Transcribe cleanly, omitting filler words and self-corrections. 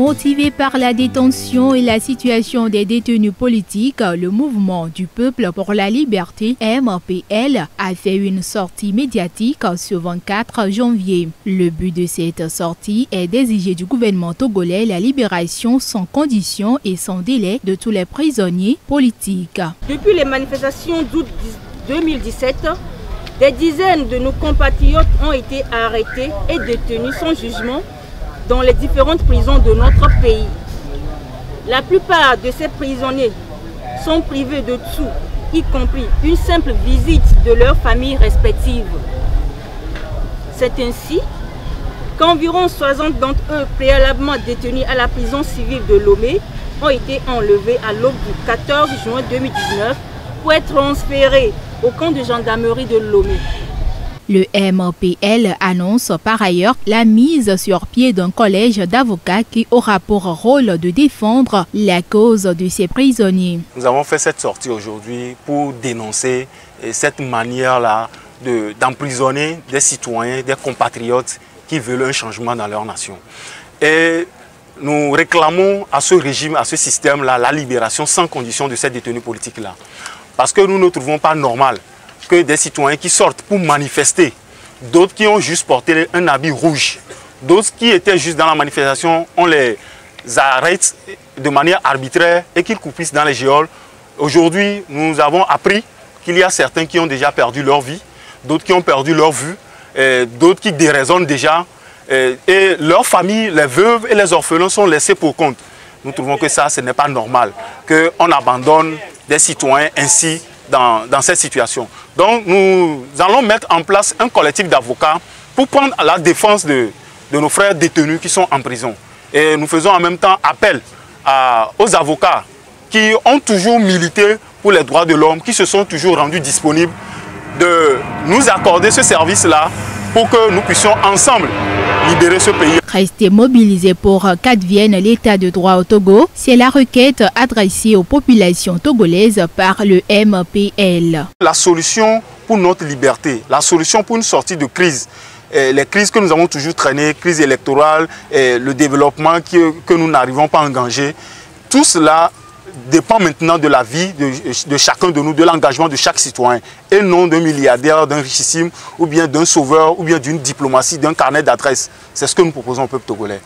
Motivé par la détention et la situation des détenus politiques, le mouvement du peuple pour la liberté MPL a fait une sortie médiatique ce 24 janvier. Le but de cette sortie est d'exiger du gouvernement togolais la libération sans condition et sans délai de tous les prisonniers politiques. Depuis les manifestations d'août 2017, des dizaines de nos compatriotes ont été arrêtés et détenus sans jugement dans les différentes prisons de notre pays. La plupart de ces prisonniers sont privés de tout, y compris une simple visite de leurs familles respectives. C'est ainsi qu'environ 60 d'entre eux, préalablement détenus à la prison civile de Lomé, ont été enlevés à l'aube du 14 juin 2019 pour être transférés au camp de gendarmerie de Lomé. Le MPL annonce par ailleurs la mise sur pied d'un collège d'avocats qui aura pour rôle de défendre la cause de ces prisonniers. Nous avons fait cette sortie aujourd'hui pour dénoncer cette manière-là d'emprisonner des citoyens, des compatriotes qui veulent un changement dans leur nation. Et nous réclamons à ce régime, à ce système-là, la libération sans condition de ces détenus politiques-là. Parce que nous ne trouvons pas normal que des citoyens qui sortent pour manifester, d'autres qui ont juste porté un habit rouge, d'autres qui étaient juste dans la manifestation, on les arrête de manière arbitraire et qu'ils coupissent dans les geôles. Aujourd'hui, nous avons appris qu'il y a certains qui ont déjà perdu leur vie, d'autres qui ont perdu leur vue, d'autres qui déraisonnent déjà, et leurs familles, les veuves et les orphelins sont laissés pour compte. Nous trouvons que ça, ce n'est pas normal, qu'on abandonne des citoyens ainsi dans cette situation. Donc nous allons mettre en place un collectif d'avocats pour prendre la défense de nos frères détenus qui sont en prison. Et nous faisons en même temps appel aux avocats qui ont toujours milité pour les droits de l'homme, qui se sont toujours rendus disponibles de nous accorder ce service-là pour que nous puissions ensemble libérer ce pays. Rester mobilisé pour qu'advienne l'état de droit au Togo, c'est la requête adressée aux populations togolaises par le MPL. La solution pour notre liberté, la solution pour une sortie de crise, les crises que nous avons toujours traînées, crise électorale, le développement que nous n'arrivons pas à engager, tout cela dépend maintenant de la vie de chacun de nous, de l'engagement de chaque citoyen, et non d'un milliardaire, d'un richissime, ou bien d'un sauveur, ou bien d'une diplomatie, d'un carnet d'adresses. C'est ce que nous proposons au peuple togolais.